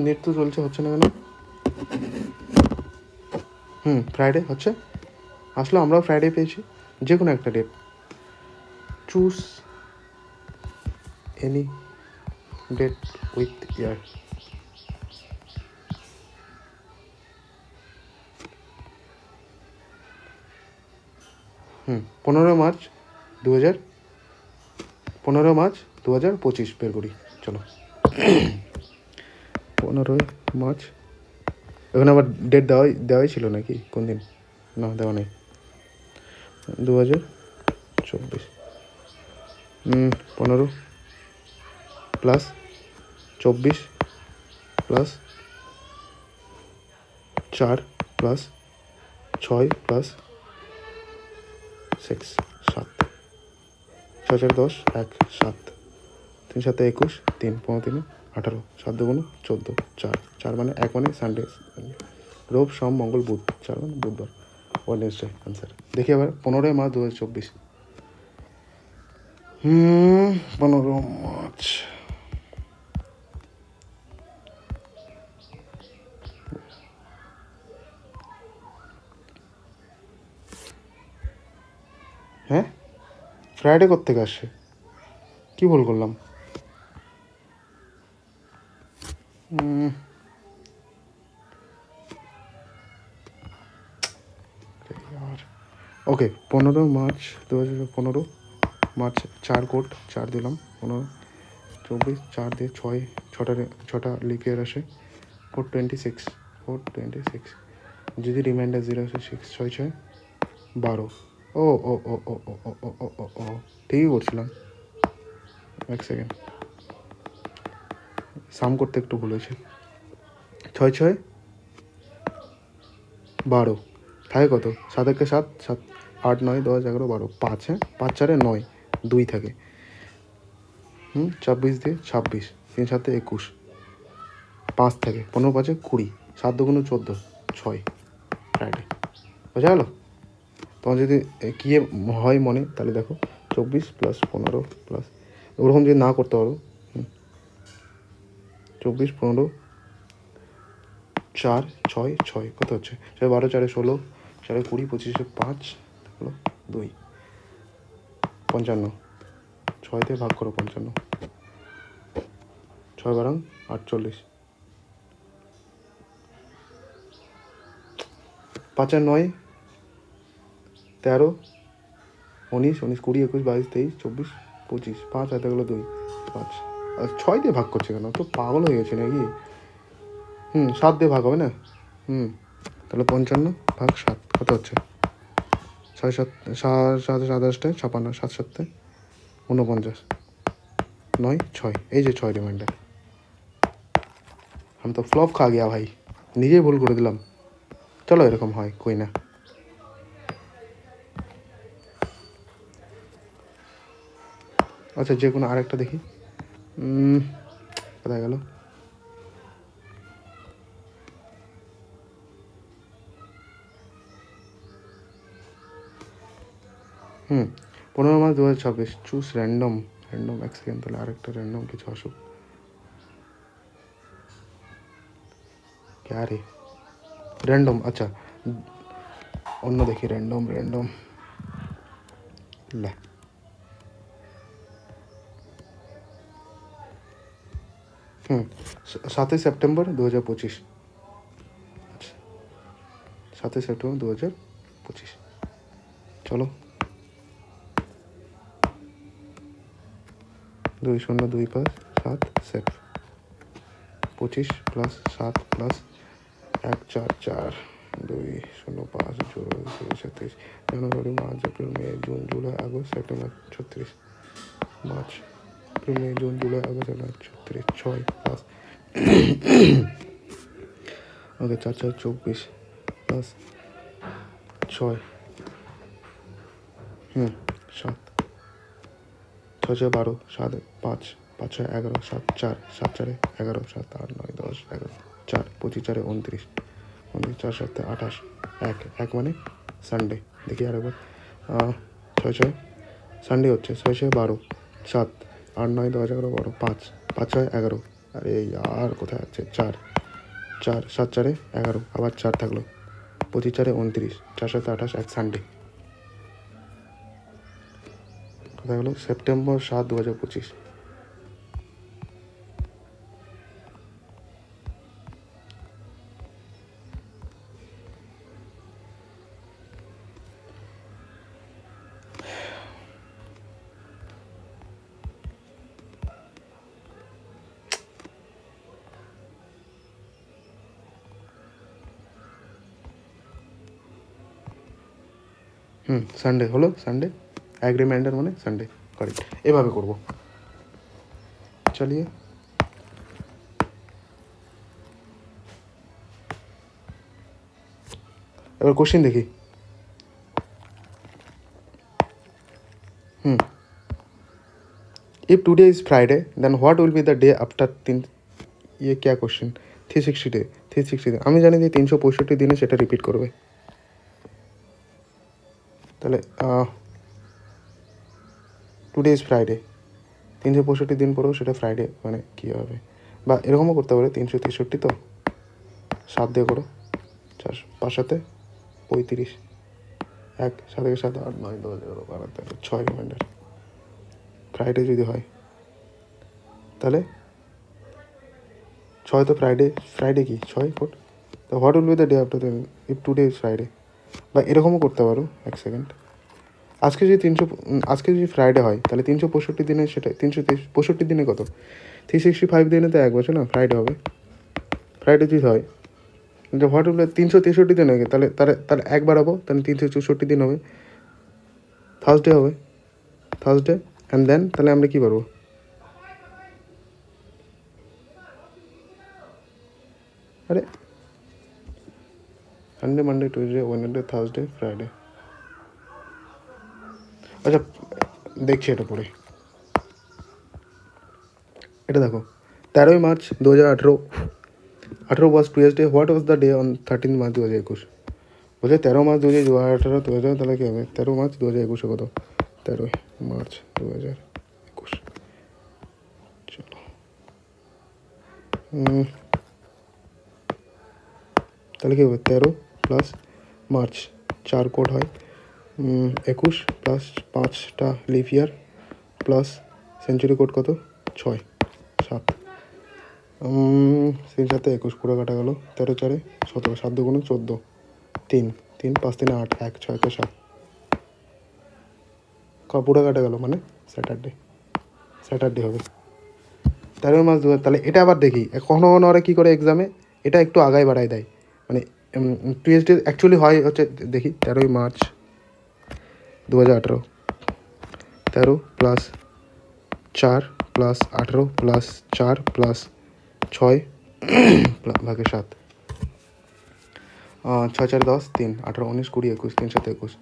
নেট তো চলছে, হচ্ছে না কেন? ফ্রাইডে হচ্ছে, আসলো, আমরাও ফ্রাইডে পেয়েছি। যে কোনো একটা date choose, any date with year. 15 March 2025 বের করি, চলো। 15 মার্চ, এখানে আবার ডেট দেওয়াই ছিল নাকি, কোন দিন, না দেওয়া নেই, 2024, 15 প্লাস 24 প্লাস 4 প্লাস 6 প্লাস 6 7, 6 4 10 1 7, 3 7 21, 3 15 3 18, 7 2 14, 4 মানে 1 মানে সানডে, রোব সোম মঙ্গল বুধ, 4 মানে বুধবার, ওয়েডনেসডে আনসার। দেখি আবার 15 মার্চ 2024, 15 মার্চ, হ্যাঁ ফ্রাইডে কোত্থেকে আসছে, কী ভুল করলাম? ওকে, 15 মার্চ 2015 মার্চ, 4 কোড 4 দিলাম, 15 24 4 দিয়ে 6টা লিপ ইয়ার আসে, 426 যদি রিমাইন্ডার 0 আসে 6 6 6 12। ও ও ও ও ও ও ও ও ও ও ঠিকই করছিলাম, 1 সেকেন্ড, সাম করতে একটু ভুল হয়েছে। 6 6 12, থাকে কত? 7 একে 7, 7 8 9 10 11 12, 5, হ্যাঁ 5 4 9, 2 থাকে, 24 দিয়ে 26, 3 7 21, 5 থাকে, 15 5 20, 7 2 14, 6 ফ্রাইডে। বোঝা গেল? তোমার যদি কী হয় মনে, তাহলে দেখো 24 প্লাস 15 প্লাস, ওরকম যদি না করতে পারো, 24 15 4 6 6 কত হচ্ছে? 6 12 4 16, 4 20 25 5 হলো 2 55, 6 দিয়ে ভাগ করো 55, 6 12 48, 5 আর 9 13 19 19 20 21 22 23 24 25, 5 হাতে গেলো 2 5, আর 6 দিয়ে ভাগ করছে কেন? তো পাগল হয়ে গেছে নাকি? 7 দিয়ে ভাগ হবে না? তাহলে 55 ভাগ 7 কত হচ্ছে? 6 7 7 27 56, 7 7 49, 9 6, এই যে 6 রিমাইন্ডার। আমি তো ফ্লপ খা গিয়া ভাই, নিজেই ভুল করে দিলাম। চলো এরকম হয়, কই না। আচ্ছা যে কোনো আরেকটা দেখি, কোথায় গেল? হুম 15 মার্চ 2026, চুজ র্যান্ডম। র্যান্ডম এক সেকেন্ড, তাহলে আরেকটা র্যান্ডম কিছু আসুক। क्या रे র্যান্ডম, আচ্ছা অন্য দেখি, র্যান্ডম র্যান্ডম লে 7 সেপ্টেম্বর 2025, আচ্ছা 7 সেপ্টেম্বর 2025, চলো 2 0 2 5 7 সেপ 25 প্লাস 7 প্লাস 1 4 4 2 0 5 0 37, জানুয়ারি March April May June July August September 36, March April May June July August September 36, 6 plus ওকে 4 4 24 প্লাস 6, 7 6 6 12 7 5 5 6 11 7 4 7 4 11 7 8 9 10 11 4 25 4 29 29 4 7 28, 1 1 মানে সানডে। দেখি আরেকবার, 6 6 সানডে হচ্ছে, 6 6 12 7 8 9 10 11 12 5 5 6 11, আরে আর কোথায় আছে? 4 4 7 4 11, আবার 4 থাকলো, 25 4 29, 4 7 28, 1 সানডে। কোথায় গেলো? সেপ্টেম্বর 7 2025। সানডে হলো, সানডে এক রিমাইন্ডার মানে সানডে, কারেক্ট। এভাবে করবো, চলিয়ে এবার কোশ্চেন দেখি। If today is Friday then what will be the day after 3, ये क्या কোশ্চেন? 360 ডে, 360 ডে আমি জানি যে 365 দিনে সেটা রিপিট করবে। তাহলে টুডে ইজ ফ্রাইডে, 365 দিন পরেও সেটা ফ্রাইডে মানে কী হবে? বা এরকমও করতে পারে 363, তো 7 দিয়ে করো, 4 5 7 35, 1 7 7 8 9 10 11 12 13 6 রিমাইন্ডার। ফ্রাইডে যদি হয় তাহলে 6 তো ফ্রাইডে, ফ্রাইডে কি 6 কোড, তো what will be the day after the if today is Friday. বা এরকমও করতে পারো, এক সেকেন্ড, আজকে যদি ফ্রাইডে হয় তাহলে 365 দিনে সেটা 365 দিনে কত? 365 দিনে তো 1 বছর না, ফ্রাইডে হবে। ফ্রাইডে যদি হয় যে হোয়াট উইল 363 দিন হবে, তাহলে তাহলে তাহলে 1 বাড়াবো, তাহলে 364 দিন হবে, থার্সডে হবে, থার্সডে অ্যান্ড দেন তাহলে আমরা কী পারবো? আরে Sunday Monday Tuesday Wednesday Thursday Friday. আচ্ছা দেখছি এটা পড়ে, এটা দেখো 13ই March 2018, 18 was Tuesday, what was the day on 13 March 2021? বলছে 13 মার্চ 2018 2000, তাহলে কী হবে 13 মার্চ 2021 কত? 13 মার্চ 2021। চলো তাহলে কী হবে 13 প্লাস মার্চ 4 কোড হয় 21 প্লাস 5টা লিপ ইয়ার প্লাস সেঞ্চুরি কোড কত 6 7 3 7 21 পুরো কাটা গেল 13 4 17 7 2 14 3 3 5 3 8 1 6 কে 7 পুরো কাটা গেল মানে স্যাটারডে হবে 13 মার্চ 2000। তাহলে এটা আবার দেখি কখনো কখনো ওরা কী করে এক্সামে এটা একটু আগায় বাড়ায় দেয়, মানে টুয়েসডে অ্যাকচুয়ালি হয় হচ্ছে দেখি 13 March 2018, 13 plus 4 plus 18 plus 4 plus 6 ভাগে 7, 6 4 10 3 18 19 20 21 3 7 21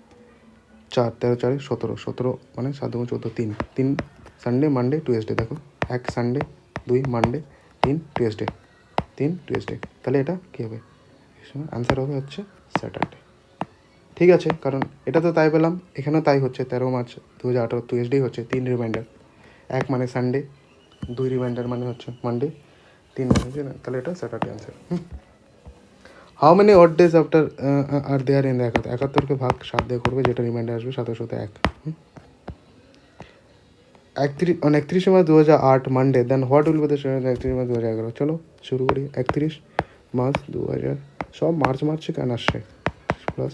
4 13 4 17 17 মানে 7 2 14 3 3 সানডে মানডে টুয়েসডে, দেখো 1 সানডে 2 মানডে 3 টুয়েসডে 3 টুয়েসডে, তাহলে এটা কী হবে আনসার হবে হচ্ছে স্যাটারডে। ঠিক আছে, কারণ এটা তো তাই পেলাম, এখানেও তাই হচ্ছে 13 মার্চ 2018 টুয়েসডেই হচ্ছে, 3 রিমাইন্ডার, 1 মানে সানডে, 2 রিমাইন্ডার মানে হচ্ছে মানডে, 3 মানে হচ্ছে, তাহলে এটা Saturday answer. How many odd days after are there in the 71কে ভাগ 7 দিয়ে করবে, যেটা রিমাইন্ডার আসবে 2701। 31 March 2008 Monday, then what will be the 31 March 2011। চলো শুরু করি। 31 মার্চ 2000, সব মার্চে কেন আসছে প্লাস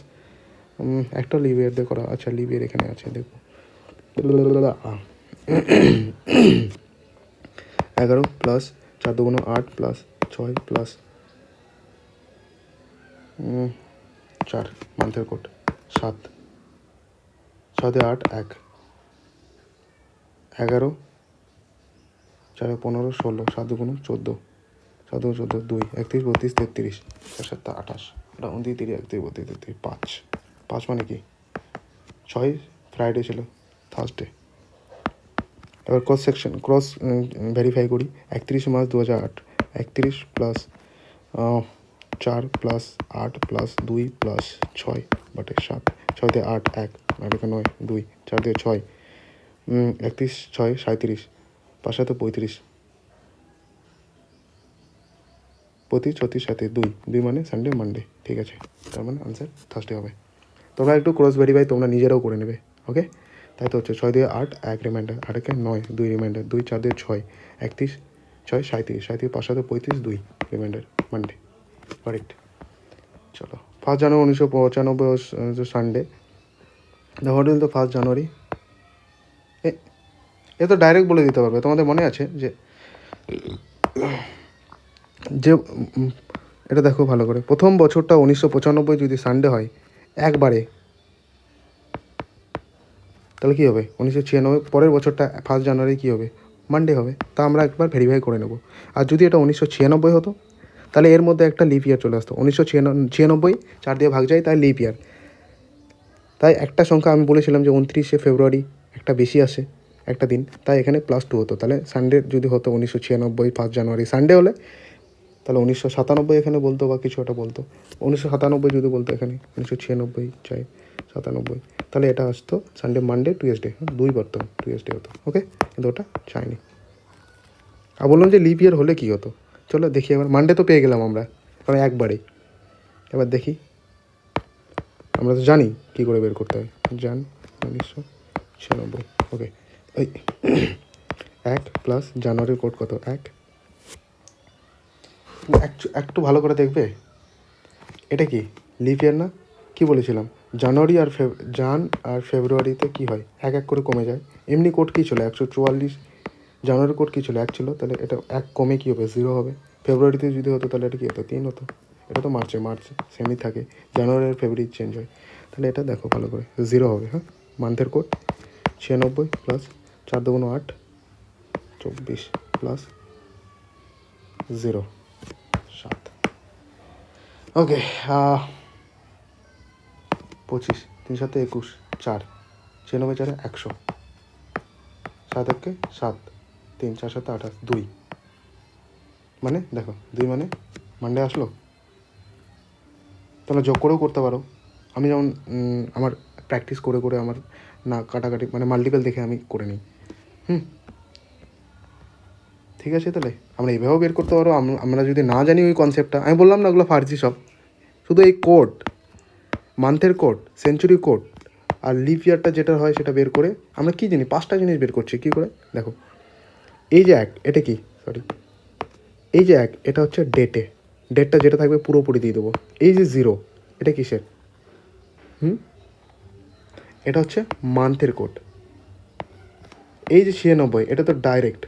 একটা লিভ ইয়ার দিয়ে করা, আচ্ছা লিভ ইয়ার এখানে আছে দেখো 11 প্লাস 4 2 8 প্লাস 6 প্লাস 4 মান্থের কোড 7 6 8 1 11 4 15 16 7 2 14 7 2 14 2 31 32 33 4 7 28 এটা 29 30 31 32 33 5 5 মানে কি 6 ফ্রাইডে ছিল থার্সডে। এবার ক্রস ভেরিফাই করি। 31 March 2008, 31 plus 4 plus 8 plus 2 plus 6 বাটে 7, 6 দিয়ে 8 1 9 2 4 দিয়ে 6 31 6 37 5 7 35 35 36 7 2 2 মানে সানডে মানডে। ঠিক আছে, তার মানে আনসার থার্সডে হবে। তোমরা একটু ক্রস ভেরিফাই তোমরা নিজেরাও করে নেবে। ওকে, তাই তো হচ্ছে 6 দিয়ে 8 1 রিমাইন্ডার, 8কে 9 2 রিমাইন্ডার, 2 4 দিয়ে 6 31 6 37 37 5 7 35 2 রিমাইন্ডার মানডে। কারেক্ট। চলো 1 জানুয়ারি 1995 Sunday, the what will the 1 জানুয়ারি, এ তো ডাইরেক্ট বলে দিতে পারবে। তোমাদের মনে আছে যে এটা দেখো ভালো করে, প্রথম বছরটা 1995 যদি সানডে হয় একবারে, তাহলে কী হবে 1996, পরের বছরটা 1 জানুয়ারি কী হবে মানডে হবে। তা আমরা একবার ভেরিফাই করে নেব। আর যদি এটা 1996 হতো তাহলে এর মধ্যে একটা লিপ ইয়ার চলে আসতো। 1996 4 দিয়ে ভাগ যায়, তাই লিপ ইয়ার। তাই একটা সংখ্যা আমি বলেছিলাম যে 29শে ফেব্রুয়ারি একটা বেশি আসে একটা দিন, তাই এখানে +2 হতো। তাহলে সানডে যদি হতো 1996 1 জানুয়ারি সানডে হলে, তাহলে 1997 এখানে বলতো বা কিছু একটা বলতো। 1997 যদি বলতো এখানে 1996 চাই 97, তাহলে এটা আসতো সানডে মানডে টুয়েসডে, 2 বার টুয়েসডে হতো। ওকে, কিন্তু ওটা চাইনি। আর বললাম যে লিপ ইয়ার হলে কী হতো, চলো দেখি এবার। মানডে তো পেয়ে গেলাম আমরা, কারণ একবারেই। এবার দেখি, আমরা তো জানি কী করে বের করতে হয়। 1996, ওকে। ওই 1 প্লাস জানুয়ারির কোড কত 1, একটু ভালো করে দেখবে। এটা কি লিপ ইয়ার না? কি বলেছিলাম, জানুয়ারি আর ফেব্রুয়ারিতে কি হয় 1 1 করে কমে যায়। এমনি কোড কী ছিল 144, জানুয়ারির কোড কী ছিল 1 ছিল, তাহলে এটা 1 কমে কী হবে 0 হবে। ফেব্রুয়ারিতে যদি হতো তাহলে এটা কী হতো 3 হতো। এটা তো মার্চ সেমই থাকে, জানুয়ারি আর ফেব্রুয়ারি চেঞ্জ হয়। তাহলে এটা দেখো ভালো করে 0 হবে। হ্যাঁ, মান্থের কোড 96 প্লাস 4 2 8 24 প্লাস 0 7। ওকে, 25, 3 7 21, 4, 96 4 100, 7 1 7, 3 4 7 28, 2 মানে দেখো 2 মানে মানডে আসলো। তোমরা যোগ করেও করতে পারো। আমি যেমন আমার প্র্যাকটিস করে করে আমার না কাটাকাটি মানে মাল্টিপল দেখে আমি করে নিই। ঠিক আছে, তাহলে আমরা এইভাবেও বের করতে পারো। আমরা যদি না জানি ওই কনসেপ্টটা, আমি বললাম না ওগুলো ফার্জি সব, শুধু এই কোড, মান্থের কোড, সেঞ্চুরি কোড আর লিপ ইয়ারটা যেটা হয় সেটা বের করে আমরা কী জানি 5টা জিনিস বের করছি কী করে। দেখো এই যে এটা কি এই যে এটা হচ্ছে ডেটটা যেটা থাকবে পুরোপুরি দিয়ে দেবো। এই যে 0 এটা কিসের? এটা হচ্ছে মান্থের কোড। এই যে 96 এটা তো ডাইরেক্ট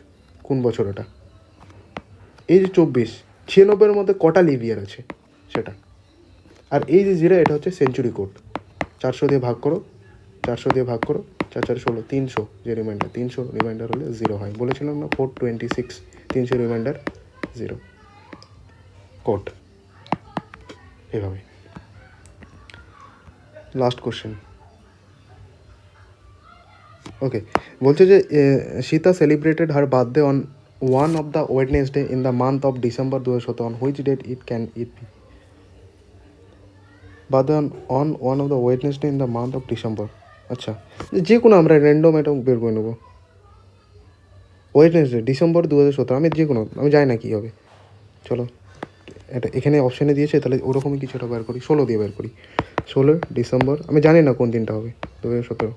কোন বছর ওটা। এই যে 24, 96-এর মধ্যে কটা লিভ ইয়ার আছে সেটা। আর এই যে 0 এটা হচ্ছে সেঞ্চুরি কোড। 400 দিয়ে ভাগ করো, 400 দিয়ে ভাগ করো, 4 4 16, 300 যে রিমাইন্ডার, 300 রিমাইন্ডার হলে 0 হয়। বলেছিলাম না 426, 300 রিমাইন্ডার 0 কোড। এভাবে। Last question. ওকে, বলছে যে Sita celebrated her birthday on one of the Wednesday in the month of December 2017, on which date it can it be? Birthday on one of the Wednesday in the month of December. আচ্ছা, যে কোনো আমরা random এটা বের করে নেবো। Wednesday December 2017, আমি যে কোনো, আমি জানি না কী হবে। চলো এটা এখানে অপশানে দিয়েছে, তাহলে ওরকমই কিছু একটা বের করি। 16 দিয়ে বের করি। 16 ডিসেম্বর, আমি জানি না কোন দিনটা হবে 2017।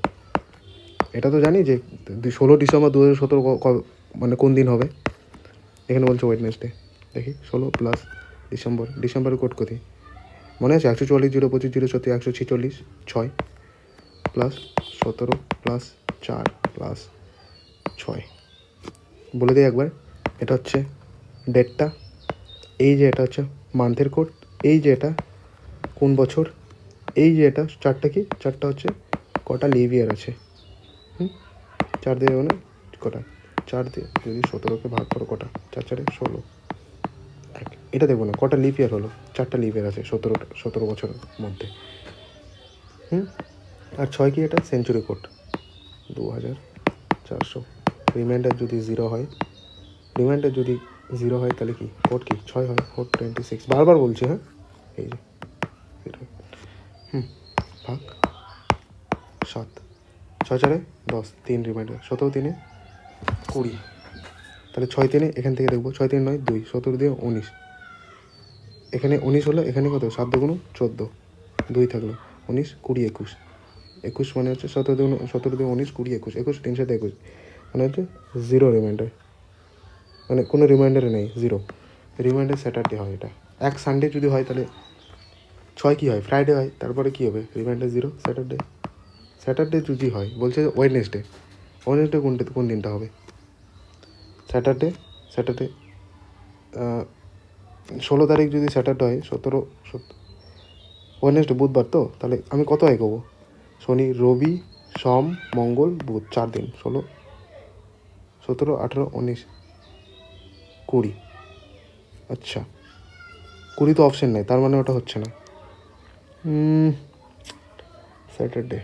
এটা তো জানি যে 16 ডিসেম্বর 2017 মানে কোন দিন হবে। এখানে বলছে ওয়েডনেসডে। দেখি 16 প্লাস ডিসেম্বরের কোড কোথায় মনে আছে? 144 0 25 0 34 146 6 প্লাস 17 প্লাস 4 প্লাস 6। বলে দিই একবার, এটা হচ্ছে ডেটটা, এই যে এটা হচ্ছে মান্থের কোড, এই যে এটা কোন বছর, এই যে এটা চারটা কি, চারটা হচ্ছে কটা লিভ ইয়ার আছে। 4 দিয়ে মানে কটা, 4 দিয়ে যদি 17কে ভাগ করো কটা, 4 4 16, এটা দেখবো না কটা লিভ ইয়ার হলো। 4টা লিভ ইয়ার আছে 17 বছরের মধ্যে। আর 6 কি, এটা সেঞ্চুরি কোড 2400। রিমাইন্ডার যদি 0 হয়, তাহলে কি কোড কি 6 হয়, 426। বারবার বলছি, হ্যাঁ এই যে 0 ভাগ 7, 6 4 10, 3 রিমাইন্ডার, 17 3 20, তাহলে 6 3 এখান থেকে দেখবো, 6 3 9 2, 17 দিয়ে 19, এখানে 19 হলো, এখানে কত 7 2 14, 2 থাকলো 19 20 21, 21 মানে হচ্ছে 17 দিয়ে 19 20 21, 21 3 7 21 মানে হচ্ছে 0 রিমাইন্ডার, মানে কোনো রিমাইন্ডারে নেই 0 রিমাইন্ডার। স্যাটারডে হয় এটা। এক সানডে যদি হয় তাহলে 6 কী হয়, ফ্রাইডে হয়, তারপরে কী হবে রিমাইন্ডার 0 স্যাটারডে যদি হয়, বলছে ওয়েডনেসডে কোন দিনটা হবে? স্যাটারডে 16 তারিখ যদি স্যাটারডে হয়, 17 ওয়েডনেসডে বুধবার, তো তাহলে আমি কত হয় করবো? শনি রবি সোম মঙ্গল বুধ, 4 দিন, 16 17 18 19 20। আচ্ছা 20 তো অপশান নেই, তার মানে ওটা হচ্ছে না স্যাটারডে।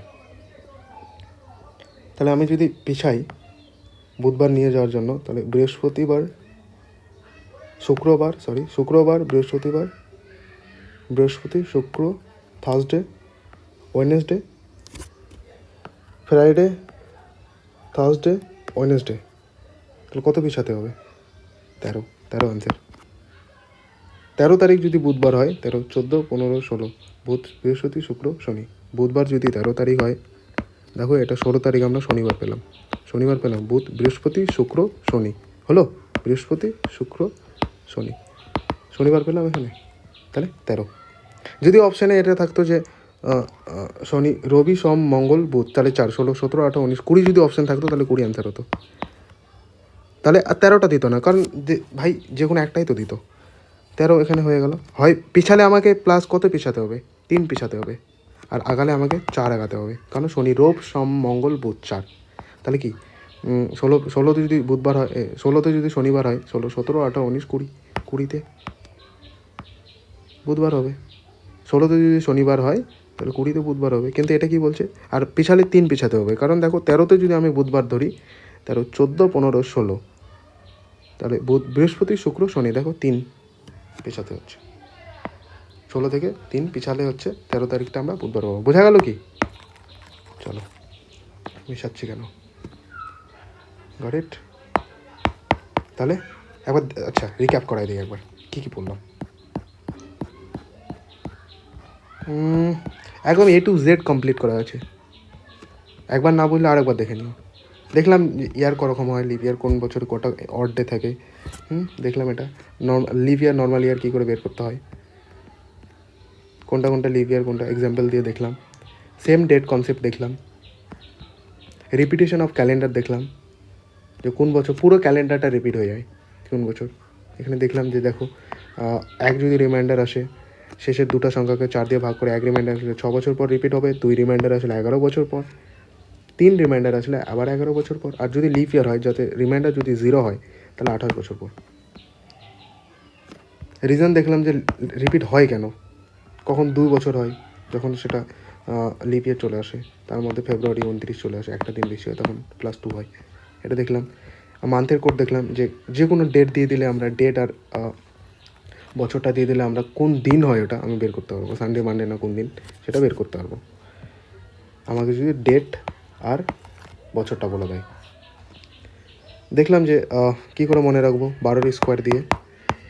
তাহলে আমি যদি পিছাই বুধবার নিয়ে যাওয়ার জন্য, তাহলে বৃহস্পতি শুক্র Thursday Wednesday Friday Thursday Wednesday, তাহলে কত পিছাতে হবে? 13 আনসার। 13 তারিখ যদি বুধবার হয়, 13 14 15 16 বুধ বৃহস্পতি শুক্র শনি। বুধবার যদি 13 তারিখ হয়, দেখো এটা 16 তারিখ আমরা শনিবার পেলাম, বুধ বৃহস্পতি শুক্র শনি হলো, বৃহস্পতি শুক্র শনি, শনিবার পেলাম এখানে, তাহলে 13। যদি অপশানে এটা থাকতো যে শনি রবি সোম মঙ্গল বুধ, তাহলে 4 16 17 18 19 20 যদি অপশান থাকতো তাহলে 20 অ্যান্সার হতো। তাহলে আর 13টা দিত না, কারণ ভাই যে কোনো একটাই তো দিত। 13 এখানে হয়ে গেল। হয় পিছালে আমাকে প্লাস কত পিছাতে হবে? 3 পিছাতে হবে, আর আগালে আমাকে 4 আগাতে হবে, কারণ শনি রোব সোম মঙ্গল বুধ 4। তাহলে কি 16তে যদি বুধবার হয়, 16তে যদি শনিবার হয়, 16 17 18 19 20, 20তে বুধবার হবে। 16তে যদি শনিবার হয় তাহলে 20-তে বুধবার হবে, কিন্তু এটা কি বলছে আর পিছালে 3 পিছাতে হবে, কারণ দেখো 13-তে যদি আমি বুধবার ধরি 13, 14, 15, 16, তাহলে বৃহস্পতি, শুক্র, শনি, দেখো 3 পিছাতে হচ্ছে। 16 থেকে 3 পিছালে হচ্ছে 13 তারিখটা আমরা বুধবার পাবো। বোঝা গেল কি? চলো মিশাচ্ছি কেন, গট ইট। তাহলে একবার আচ্ছা রিক্যাপ করাই দিই একবার কী কী পড়লাম। একদম A to Z কমপ্লিট করা আছে, একবার না বললে আরেকবার দেখে নিও। দেখলাম ইয়ার কীরকম হয়, লিভ ইয়ার কোন বছর কটা অড ডে থাকে, দেখলাম এটা লিভ ইয়ার নর্মাল ইয়ার কী করে বের করতে হয়, কোনটা কোনটা লিভ ইয়ার কোনটা এক্সাম্পল দিয়ে দেখলাম। সেম ডেট কনসেপ্ট দেখলাম, রিপিটেশন অফ ক্যালেন্ডার দেখলাম, যে কোন বছর পুরো ক্যালেন্ডারটা রিপিট হয়ে যায় কোন বছর। এখানে দেখলাম যে দেখো এক যদি রিমাইন্ডার আসে, শেষের দুটো সংখ্যাকে 4 দিয়ে ভাগ করে, এক রিমাইন্ডার আসলে 6 বছর পর রিপিট হবে, 2 রিমাইন্ডার আসলে 11 বছর পর, 3 রিমাইন্ডার আসলে আবার 11 বছর পর, আর যদি লিভ ইয়ার হয়, যাতে রিমাইন্ডার যদি 0 হয় তাহলে 28 বছর পর। রিজন দেখলাম যে রিপিট হয় কেন, কখন 2 বছর হয়, যখন সেটা লিভ ইয়ার চলে আসে, তার মধ্যে ফেব্রুয়ারি 29 চলে আসে, একটা দিন বেশি হয়, তখন +2 হয়, এটা দেখলাম। মান্থের কোড দেখলাম, যে কোনো ডেট দিয়ে দিলে আমরা, ডেট আর বছরটা দিয়ে দিলে আমরা কোন দিন হয় ওটা আমি বের করতে পারবো, সানডে মানডে না কোন দিন সেটা বের করতে পারবো, আমাকে যদি ডেট আর বছরটা বলে দেয়। দেখলাম যে কী করে মনে রাখবো, 12-এর স্কোয়ার দিয়ে,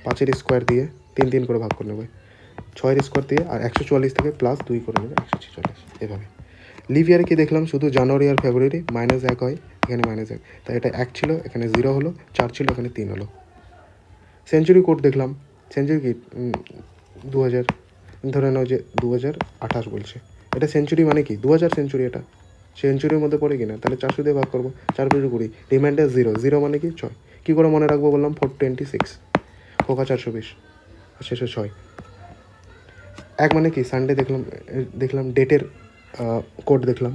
5-এর স্কোয়ার দিয়ে 3 করে ভাগ করে নেবে, 6-এর স্কোয়ার দিয়ে, আর 144 থেকে +2 করে নেবে 146, এভাবে। লিভ ইয়ারে কি দেখলাম, শুধু জানুয়ারি আর ফেব্রুয়ারি -1 হয়, এখানে -1, তাই এটা 1 ছিল, এখানে 0 হলো, 4 ছিল, এখানে 3 হলো। সেঞ্চুরি কোড দেখলাম, সেঞ্চুরি কি 2000, ধরে নাও যে 2028 বলছে, এটা সেঞ্চুরি মানে কি 2000 সেঞ্চুরি, এটা সেঞ্চুরির মধ্যে পড়ে কিনা, তাহলে 400 দিয়ে ভাগ করবো, 4×20, রিমাইন্ডার 0, 0 মানে কি 6, কী করে মনে রাখবো বললাম, 426, খোকা 420, আর শেষে 6। এক মানে কি সানডে দেখলাম ডেটের কোড দেখলাম,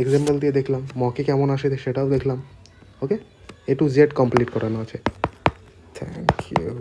এক্সাম্পল দিয়ে দেখলাম, মকে কেমন আসে সেটাও দেখলাম। Okay, A to Z complete করানো আছে। Thank you.